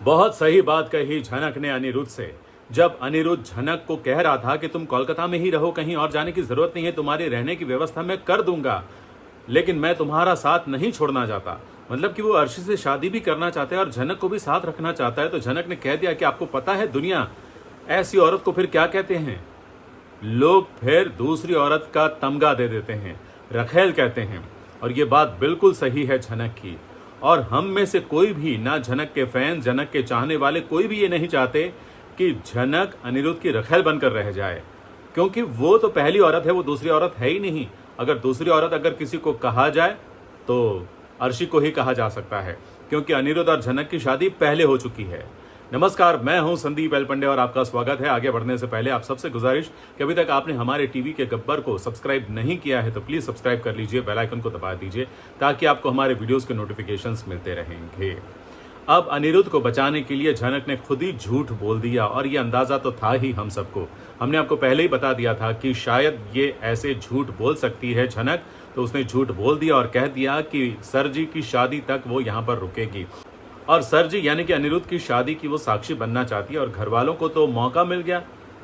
बहुत सही बात कही झनक ने अनिरुद्ध से। जब अनिरुद्ध झनक को कह रहा था कि तुम कोलकाता में ही रहो, कहीं और जाने की जरूरत नहीं है, तुम्हारे रहने की व्यवस्था मैं कर दूंगा, लेकिन मैं तुम्हारा साथ नहीं छोड़ना चाहता। मतलब कि वो अर्शी से शादी भी करना चाहता है और झनक को भी साथ रखना चाहता है। तो झनक ने कह दिया कि आपको पता है दुनिया ऐसी औरत को फिर क्या कहते हैं? लोग फिर दूसरी औरत का तमगा दे देते हैं, रखेल कहते हैं। और ये बात बिल्कुल सही है झनक की। और हम में से कोई भी, ना झनक के फैन, झनक के चाहने वाले, कोई भी ये नहीं चाहते कि झनक अनिरुद्ध की रखेल बनकर रह जाए, क्योंकि वो तो पहली औरत है, वो दूसरी औरत है ही नहीं। अगर दूसरी औरत अगर किसी को कहा जाए तो अर्शी को ही कहा जा सकता है, क्योंकि अनिरुद्ध और झनक की शादी पहले हो चुकी है। नमस्कार, मैं हूं संदीप एलपंडे और आपका स्वागत है। आगे बढ़ने से पहले आप सबसे गुजारिश कि अभी तक आपने हमारे टीवी के गब्बर को सब्सक्राइब नहीं किया है तो प्लीज सब्सक्राइब कर लीजिए, बेल आइकन को दबा दीजिए ताकि आपको हमारे वीडियोस के नोटिफिकेशंस मिलते रहेंगे। अब अनिरुद्ध को बचाने के लिए झनक ने खुद ही झूठ बोल दिया, और ये अंदाजा तो था ही हम सबको। हमने आपको पहले ही बता दिया था कि शायद ये ऐसे झूठ बोल सकती है झनक, तो उसने झूठ बोल दिया और कह दिया कि सर जी की शादी तक वो यहाँ पर रुकेगी। और सर जी यानी कि अनिरुद्ध की शादी की वो साक्षी बनना चाहती है, और घर वालों को तो मौका मिल गया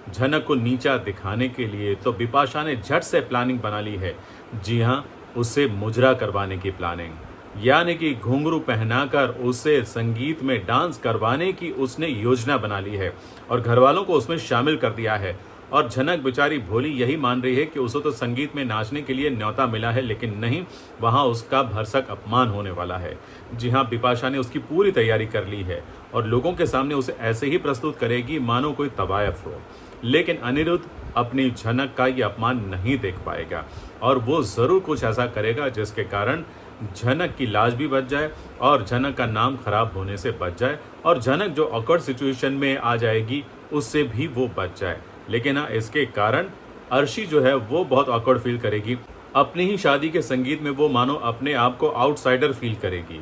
झनक को नीचा दिखाने के लिए। तो बिपाशा ने झट से प्लानिंग बना ली है। जी हाँ, उससे मुजरा करवाने की प्लानिंग, यानी कि घुंघरू पहनाकर उसे संगीत में डांस करवाने की उसने योजना बना ली है और घर वालों को उसमें शामिल कर दिया है। और झनक बेचारी भोली यही मान रही है कि उसे तो संगीत में नाचने के लिए न्योता मिला है, लेकिन नहीं, वहाँ उसका भरसक अपमान होने वाला है। जी हाँ, बिपाशा ने उसकी पूरी तैयारी कर ली है और लोगों के सामने उसे ऐसे ही प्रस्तुत करेगी मानो कोई तवायफ हो। लेकिन अनिरुद्ध अपनी झनक का ये अपमान नहीं देख पाएगा और वो जरूर कुछ ऐसा करेगा जिसके कारण झनक की लाज भी बच जाए और झनक का नाम खराब होने से बच जाए, और झनक जो ऑकवर्ड सिचुएशन में आ जाएगी उससे भी वो बच जाए। लेकिन हाँ, इसके कारण अर्शी जो है वो बहुत ऑकवर्ड फील करेगी। अपनी ही शादी के संगीत में वो मानो अपने आप को आउटसाइडर फील करेगी।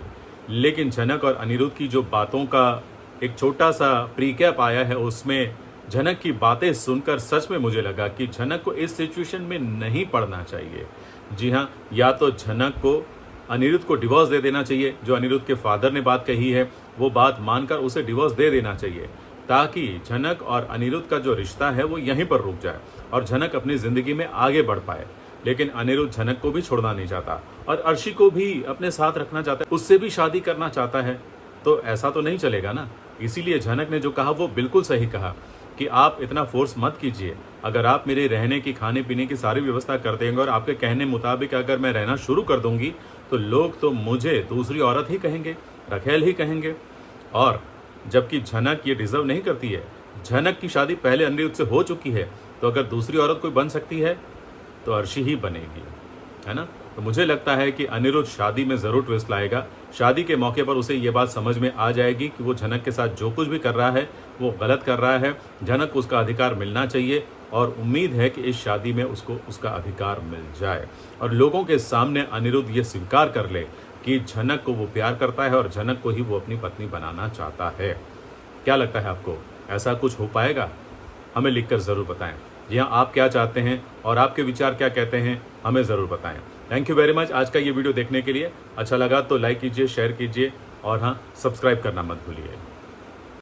लेकिन झनक और अनिरुद्ध की जो बातों का एक छोटा सा प्रीकैप आया है, उसमें झनक की बातें सुनकर सच में मुझे लगा कि झनक को इस सिचुएशन में नहीं पड़ना चाहिए। जी हाँ, या तो झनक को अनिरुद्ध को डिवोर्स दे देना चाहिए, जो अनिरुद्ध के फादर ने बात कही है वो बात मानकर उसे डिवोर्स दे देना चाहिए, ताकि झनक और अनिरुद्ध का जो रिश्ता है वो यहीं पर रुक जाए और झनक अपनी जिंदगी में आगे बढ़ पाए। लेकिन अनिरुद्ध झनक को भी छोड़ना नहीं चाहता और अर्शी को भी अपने साथ रखना चाहता है, उससे भी शादी करना चाहता है। तो ऐसा तो नहीं चलेगा ना। इसीलिए झनक ने जो कहा वो बिल्कुल सही कहा कि आप इतना फोर्स मत कीजिए। अगर आप मेरे रहने की, खाने पीने की सारी व्यवस्था कर देंगे और आपके कहने मुताबिक अगर मैं रहना शुरू कर दूंगी तो लोग तो मुझे दूसरी औरत ही कहेंगे, रखेल ही कहेंगे। और जबकि झनक ये डिजर्व नहीं करती है। झनक की शादी पहले अनिरुद्ध से हो चुकी है, तो अगर दूसरी औरत कोई बन सकती है तो अर्शी ही बनेगी, है ना। तो मुझे लगता है कि अनिरुद्ध शादी में जरूर ट्विस्ट लाएगा। शादी के मौके पर उसे ये बात समझ में आ जाएगी कि वो झनक के साथ जो कुछ भी कर रहा है वो गलत कर रहा है। झनक को उसका अधिकार मिलना चाहिए और उम्मीद है कि इस शादी में उसको उसका अधिकार मिल जाए और लोगों के सामने अनिरुद्ध ये स्वीकार कर ले कि झनक को वो प्यार करता है और झनक को ही वो अपनी पत्नी बनाना चाहता है। क्या लगता है आपको, ऐसा कुछ हो पाएगा? हमें लिखकर ज़रूर बताएं। जी हाँ, आप क्या चाहते हैं और आपके विचार क्या कहते हैं, हमें ज़रूर बताएं। थैंक यू वेरी मच आज का ये वीडियो देखने के लिए। अच्छा लगा तो लाइक कीजिए, शेयर कीजिए और हाँ, सब्सक्राइब करना मत भूलिए।